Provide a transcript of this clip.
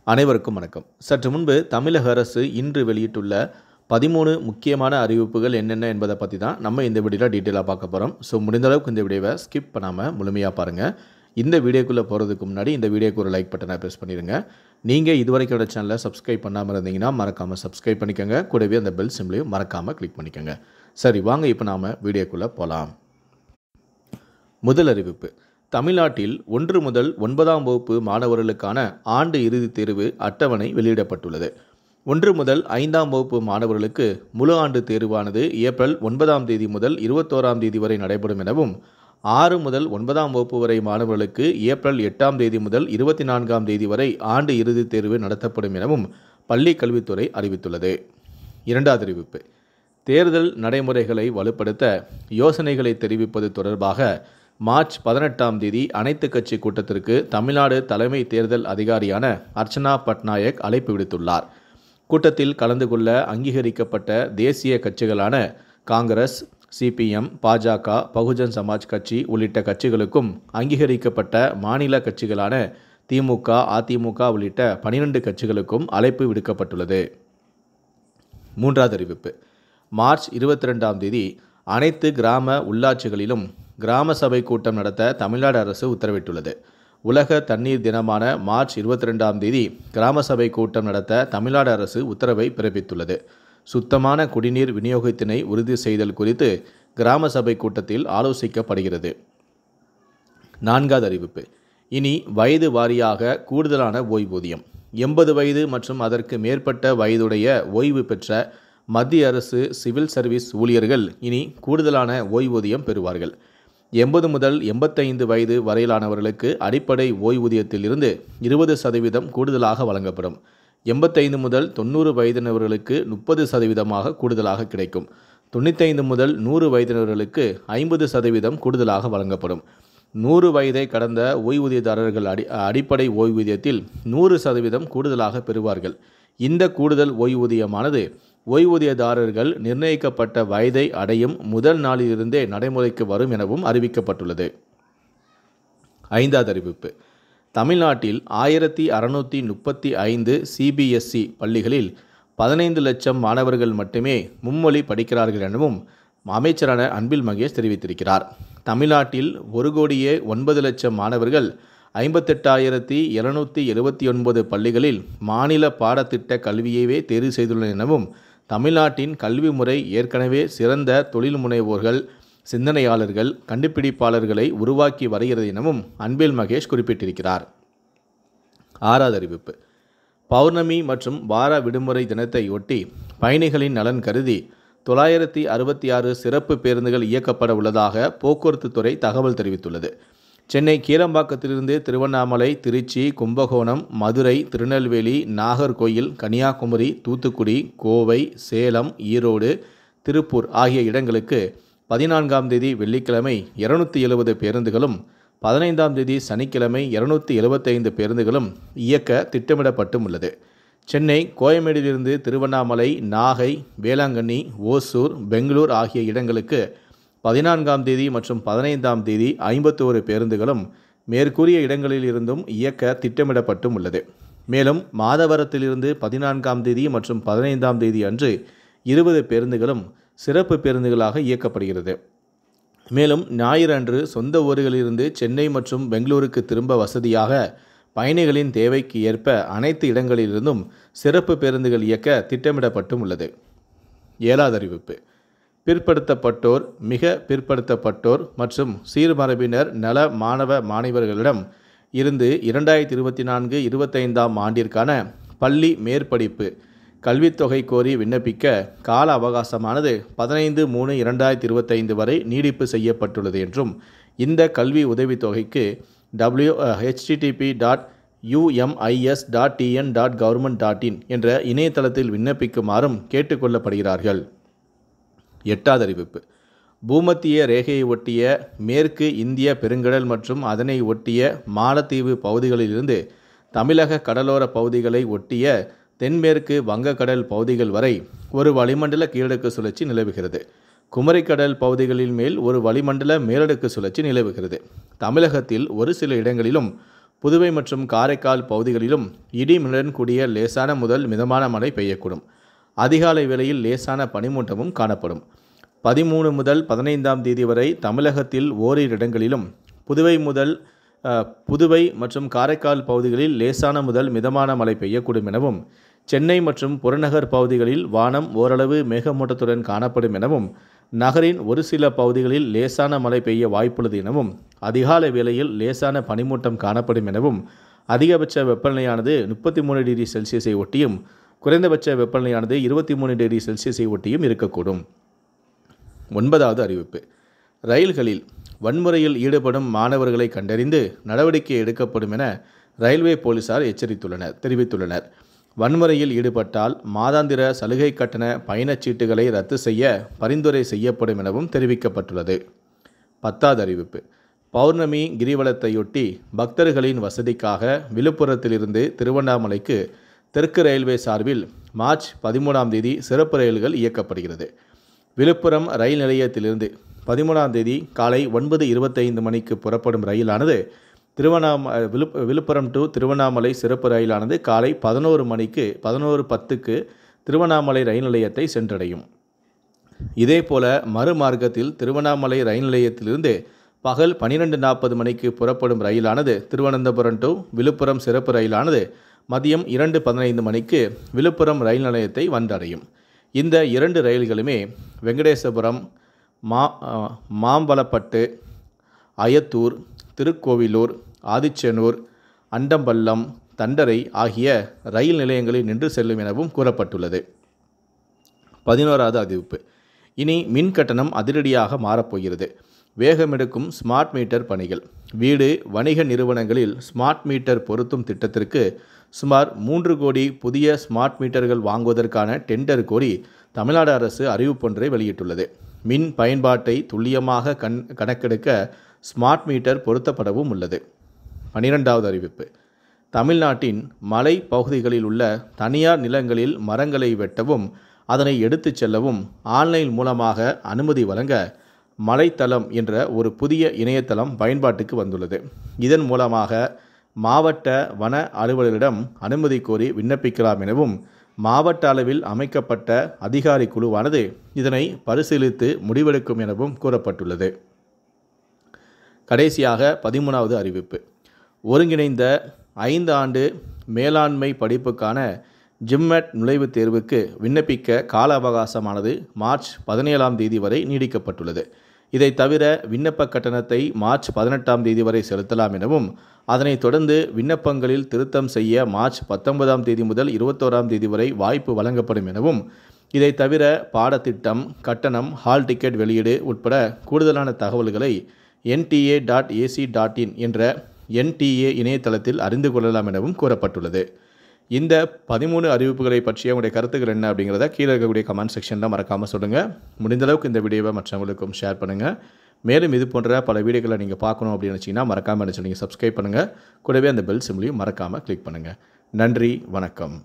அனைவருக்கும் வணக்கம். சற்று முன்பு தமிழக அரசு இன்று வெளியிட்டுள்ள 13 முக்கியமான அறிவிப்புகள் என்னென்ன என்பதை பற்றி தான் நம்ம இந்த வீடியோவில் டீட்டெயிலாக பார்க்க போகிறோம். ஸோ முடிந்த அளவுக்கு இந்த வீடியோவை ஸ்கிப் பண்ணாமல் முழுமையாக பாருங்கள். இந்த வீடியோக்குள்ளே போகிறதுக்கு முன்னாடி இந்த வீடியோக்கு ஒரு லைக் பட்டனை ப்ரெஸ் பண்ணிடுங்க. நீங்கள் இதுவரைக்கும் என்னோட சேனலை சப்ஸ்கிரைப் பண்ணாமல் இருந்தீங்கன்னா மறக்காமல் சப்ஸ்கிரைப் பண்ணிக்கோங்க. கூடவே அந்த பெல் சிம்லையும் மறக்காமல் கிளிக் பண்ணிக்கோங்க. சரி, வாங்க இப்போ நாம் வீடியோக்குள்ளே போகலாம். முதல் அறிவிப்பு: தமிழ்நாட்டில் 1 முதல் 9ஆம் வகுப்பு மாணவர்களுக்கான ஆண்டு இறுதித் தேர்வு அட்டவணை வெளியிடப்பட்டுள்ளது. 1 முதல் 5ஆம் வகுப்பு மாணவர்களுக்கு முழு ஆண்டு தேர்வானது ஏப்ரல் 9ஆம் தேதி முதல் 21ஆம் தேதி வரை நடைபெறும் எனவும், 6 முதல் 9ஆம் வகுப்பு வரை மாணவர்களுக்கு ஏப்ரல் 8ஆம் தேதி முதல் 24ஆம் தேதி வரை ஆண்டு இறுதித் தேர்வு நடத்தப்படும் எனவும் பள்ளிக் கல்வித்துறை அறிவித்துள்ளது. இரண்டாவது அறிவிப்பு: தேர்தல் நடைமுறைகளை வலுப்படுத்த யோசனைகளை தெரிவிப்பது தொடர்பாக மார்ச் 18ஆம் தேதி அனைத்து கட்சி கூட்டத்திற்கு தமிழ்நாடு தலைமை தேர்தல் அதிகாரியான அர்ச்சனா பட்நாயக் அழைப்பு விடுத்துள்ளார். கூட்டத்தில் கலந்து கொள்ள அங்கீகரிக்கப்பட்ட தேசிய கட்சிகளான காங்கிரஸ், சிபிஎம், பாஜக, பகுஜன் சமாஜ் கட்சி உள்ளிட்ட கட்சிகளுக்கும் அங்கீகரிக்கப்பட்ட மாநில கட்சிகளான திமுக, அதிமுக உள்ளிட்ட 12 கட்சிகளுக்கும் அழைப்பு விடுக்கப்பட்டுள்ளது. மூன்றாவது அறிவிப்பு: மார்ச் 22ஆம் தேதி அனைத்து கிராம உள்ளாட்சிகளிலும் கிராம சபை கூட்டம் நடத்த தமிழ்நாடு அரசு உத்தரவிட்டுள்ளது. உலக தண்ணீர் தினமான மார்ச் 22ஆம் தேதி கிராம சபை கூட்டம் நடத்த தமிழ்நாடு அரசு உத்தரவை பிறப்பித்துள்ளது. சுத்தமான குடிநீர் விநியோகத்தினை உறுதி செய்தல் குறித்து கிராம சபை கூட்டத்தில் ஆலோசிக்கப்படுகிறது. நான்காவது அறிவிப்பு: இனி வயது வாரியாக கூடுதலான ஓய்வூதியம். 80 வயது மற்றும் அதற்கு மேற்பட்ட வயதுடைய ஓய்வு பெற்ற மத்திய அரசு சிவில் சர்வீஸ் ஊழியர்கள் இனி கூடுதலான ஓய்வூதியம் பெறுவார்கள். 80 முதல் 85 வயது வரையிலானவர்களுக்கு அடிப்படை ஓய்வூதியத்தில் இருந்து 20% கூடுதலாக வழங்கப்படும். 85 முதல் 90 வயதினவர்களுக்கு 30% கூடுதலாக கிடைக்கும். 95 முதல் 100 வயதினவர்களுக்கு 50% கூடுதலாக வழங்கப்படும். 100 வயதை கடந்த ஓய்வூதியதாரர்கள் அடிப்படை ஓய்வூதியத்தில் 100% கூடுதலாக பெறுவார்கள். இந்த கூடுதல் ஓய்வூதியமானது ஓய்வூதியதாரர்கள் நிர்ணயிக்கப்பட்ட வயதை அடையும் முதல் நாளிலிருந்தே நடைமுறைக்கு வரும் எனவும் அறிவிக்கப்பட்டுள்ளது. ஐந்தாவது அறிவிப்பு: தமிழ்நாட்டில் 1635 சிபிஎஸ்இ பள்ளிகளில் 15 லட்சம் மாணவர்கள் மட்டுமே மும்மொழி படிக்கிறார்கள் எனவும் அமைச்சரான அன்பில் மகேஷ் தெரிவித்திருக்கிறார். தமிழ்நாட்டில் 1,09,00,000 மாணவர்கள் 58,779 பள்ளிகளில் மாநில பாடத்திட்ட கல்வியவே தேர்வு செய்துள்ளனர் எனவும், தமிழ்நாட்டின் கல்வி முறை ஏற்கனவே சிறந்த தொழில் முனைவோர்கள், சிந்தனையாளர்கள், கண்டுபிடிப்பாளர்களை உருவாக்கி வருகிறது எனவும் அன்பில் மகேஷ் குறிப்பிட்டிருக்கிறார். ஆறாவது அறிவிப்பு: பௌர்ணமி மற்றும் வார விடுமுறை தினத்தை ஒட்டி பயணிகளின் நலன் கருதி 966 சிறப்பு பேருந்துகள் இயக்கப்பட உள்ளதாக போக்குவரத்து துறை தகவல் தெரிவித்துள்ளது. சென்னை கீழம்பாக்கத்திலிருந்து திருவண்ணாமலை, திருச்சி, கும்பகோணம், மதுரை, திருநெல்வேலி, நாகர்கோயில், கன்னியாகுமரி, தூத்துக்குடி, கோவை, சேலம், ஈரோடு, திருப்பூர் ஆகிய இடங்களுக்கு 14ஆம் தேதி வெள்ளிக்கிழமை 270 பேருந்துகளும், 15ஆம் தேதி சனிக்கிழமை 275 பேருந்துகளும் இயக்க திட்டமிடப்பட்டும் உள்ளது. சென்னை கோயம்பேடிலிருந்து திருவண்ணாமலை, நாகை, வேளாங்கண்ணி, ஓசூர், பெங்களூர் ஆகிய இடங்களுக்கு 14ஆம் தேதி மற்றும் 15ஆம் தேதி 51 பேருந்துகளும் மேற்கூறிய இடங்களில் இருந்தும் இயக்க திட்டமிடப்பட்டும் உள்ளது. மேலும் மாதவரத்திலிருந்து 14ஆம் தேதி மற்றும் 15ஆம் தேதி அன்று 20 பேருந்துகளும் சிறப்பு பேருந்துகளாக இயக்கப்படுகிறது. மேலும் ஞாயிறு அன்று சொந்த ஊர்களிலிருந்து சென்னை மற்றும் பெங்களூருக்கு திரும்ப வசதியாக பயணிகளின் தேவைக்கு ஏற்ப அனைத்து இடங்களிலிருந்தும் சிறப்பு பேருந்துகள் இயக்க திட்டமிடப்பட்டும் உள்ளது. ஏழாவது அறிவிப்பு: பிற்படுத்தப்பட்டோர், மிக பிற்படுத்தப்பட்டோர் மற்றும் சீர்மரபினர் நல மாணவ மாணவியர்களிடம் இருந்து 2024-25ஆம் ஆண்டிற்கான பள்ளி மேற்படிப்பு கல்வித்தொகை கோரி விண்ணப்பிக்க கால அவகாசமானது 15/3/2025 வரை நீடிப்பு செய்யப்பட்டுள்ளது என்றும், இந்த கல்வி உதவித்தொகைக்கு http://umis.tn.government.in என்ற இணையதளத்தில் விண்ணப்பிக்குமாறும் கேட்டுக்கொள்ளப்படுகிறார்கள். எட்டாவது அறிவிப்பு: பூமத்திய ரேகையை ஒட்டிய மேற்கு இந்திய பெருங்கடல் மற்றும் அதனை ஒட்டிய மாலத்தீவு பகுதிகளிலிருந்து தமிழக கடலோர பகுதிகளை ஒட்டிய தென்மேற்கு வங்கக்கடல் பகுதிகள் வரை ஒரு வளிமண்டல கீழடுக்கு சுழற்சி நிலவுகிறது. குமரிக்கடல் பகுதிகளின் மேல் ஒரு வளிமண்டல மேலடுக்கு சுழற்சி நிலவுகிறது. தமிழகத்தில் ஒரு சில இடங்களிலும் புதுவை மற்றும் காரைக்கால் பகுதிகளிலும் இடி மின்னலுடன் கூடிய லேசான முதல் மிதமான மழை பெய்யக்கூடும். அதிகாலை வேளையில் லேசான பனிமூட்டமும் காணப்படும். 13 முதல் 15ஆம் தேதி வரை தமிழகத்தில் ஓரிரு இடங்களிலும், புதுவை மற்றும் காரைக்கால் பகுதிகளில் லேசான முதல் மிதமான மழை பெய்யக்கூடும் எனவும், சென்னை மற்றும் புறநகர் பகுதிகளில் வானம் ஓரளவு மேகமூட்டத்துடன் காணப்படும் எனவும், நகரின் ஒரு சில பகுதிகளில் லேசான மழை பெய்ய வாய்ப்புள்ளது எனவும், அதிகாலை வேளையில் லேசான பனிமூட்டம் காணப்படும் எனவும், அதிகபட்ச வெப்பநிலையானது 33 டிகிரி செல்சியஸை ஒட்டியும் குறைந்தபட்ச வெப்பநிலையானது 23 டிகிரி செல்சியஸை ஒட்டியும் இருக்கக்கூடும். 9வது அறிவிப்பு. ரயில்களில் வன்முறையில் ஈடுபடும் மாணவர்களை கண்டறிந்து நடவடிக்கை எடுக்கப்படும் என ரயில்வே போலீசார் தெரிவித்துள்ளனர். வன்முறையில் ஈடுபட்டால் மாதாந்திர சலுகை கட்டண பயணச்சீட்டுகளை ரத்து செய்ய பரிந்துரை செய்யப்படும் எனவும் தெரிவிக்கப்பட்டுள்ளது. 10வது அறிவிப்பு. பௌர்ணமி கிரிவலத்தையொட்டி பக்தர்களின் வசதிக்காக விழுப்புரத்திலிருந்து திருவண்ணாமலைக்கு தெற்கு ரயில்வே சார்பில் மார்ச் 13ஆம் தேதி சிறப்பு ரயில்கள் இயக்கப்படுகிறது. விழுப்புரம் ரயில் நிலையத்திலிருந்து 13ஆம் தேதி காலை 9:25 மணிக்கு புறப்படும் ரயிலானது விழுப்புரம் டு திருவண்ணாமலை சிறப்பு ரயிலானது காலை 11:10க்கு திருவண்ணாமலை ரயில் நிலையத்தை சென்றடையும். இதேபோல மறுமார்க்கத்தில் திருவண்ணாமலை ரயில் நிலையத்திலிருந்து பகல் 12:40 மணிக்கு புறப்படும் ரயிலானது திருவனந்தபுரம் டு விழுப்புரம் சிறப்பு ரயிலானது மதியம் 2:15 மணிக்கு விழுப்புரம் ரயில் நிலையத்தை வந்தடையும். இந்த 2 ரயில்களுமே வெங்கடேசபுரம், மாம்பலப்பட்டு, அயத்தூர், திருக்கோவிலூர், ஆதிச்சனூர், அண்டம்பள்ளம், தண்டரை ஆகிய ரயில் நிலையங்களில் நின்று செல்லும் எனவும் கூறப்பட்டுள்ளது. 11வது அறிவிப்பு. இனி மின் கட்டணம் அதிரடியாக மாறப்போகிறது. வேகமெடுக்கும் ஸ்மார்ட் மீட்டர் பணிகள். வீடு, வணிக நிறுவனங்களில் ஸ்மார்ட் மீட்டர் பொருத்தும் திட்டத்திற்கு சுமார் 3 கோடி புதிய ஸ்மார்ட் மீட்டர்கள் வாங்குவதற்கான டெண்டர் கோரி தமிழ்நாடு அரசு அறிவிப்பொன்றை வெளியிட்டுள்ளது. மின் பயன்பாட்டை துல்லியமாக கணக்கெடுக்க ஸ்மார்ட் மீட்டர் பொருத்தப்படவும் உள்ளது. 12வது அறிவிப்பு. தமிழ்நாட்டின் மலை பகுதிகளில் உள்ள தனியார் நிலங்களில் மரங்களை வெட்டவும் அதனை எடுத்துச் செல்லவும் ஆன்லைன் மூலமாக அனுமதி வழங்க மலைத்தளம் என்ற ஒரு புதிய இணையதளம் பயன்பாட்டுக்கு வந்துள்ளது. இதன் மூலமாக மாவட்ட வன அலுவலரிடம் அனுமதி கோரி விண்ணப்பிக்கலாம் எனவும் மாவட்ட அளவில் அமைக்கப்பட்ட அதிகாரி குழுவானது இதனை பரிசீலித்து முடிவெடுக்கும் எனவும் கூறப்பட்டுள்ளது. கடைசியாக 13வது அறிவிப்பு. ஒருங்கிணைந்த 5 ஆண்டு மேலாண்மை படிப்புக்கான ஜிம்மெட் நுழைவுத் தேர்வுக்கு விண்ணப்பிக்க கால அவகாசமானது மார்ச் 17ஆம் தேதி வரை நீடிக்கப்பட்டுள்ளது. இதை தவிர விண்ணப்ப கட்டணத்தை மார்ச் 18ஆம் தேதி வரை செலுத்தலாம் எனவும், அதனைத் தொடர்ந்து விண்ணப்பங்களில் திருத்தம் செய்ய மார்ச் 19ஆம் தேதி முதல் 21ஆம் தேதி வரை வாய்ப்பு வழங்கப்படும் எனவும், இதை தவிர பாடத்திட்டம், கட்டணம், ஹால் டிக்கெட் வெளியீடு உட்பட கூடுதலான தகவல்களை nta.ac.in என்ற NTA இணையதளத்தில் அறிந்து கொள்ளலாம் எனவும் கூறப்பட்டுள்ளது. இந்த 13 அறிவிப்புகளை பற்றிய உங்களுடைய கருத்துக்கள் என்ன அப்படிங்கிறத கீழே இருக்கக்கூடிய கமெண்ட் செக்ஷனில் மறக்காமல் சொல்லுங்கள். முடிந்தளவுக்கு இந்த வீடியோவை மற்றவங்களுக்கும் ஷேர் பண்ணுங்கள். மேலும் இது போன்ற பல வீடியோக்களை நீங்கள் பார்க்கணும் அப்படின்னு நினச்சிங்கன்னா மறக்காமல் நீங்கள் சப்ஸ்கிரைப் பண்ணுங்கள். கூடவே அந்த பெல் சிம்லையும் மறக்காமல் கிளிக் பண்ணுங்கள். நன்றி, வணக்கம்.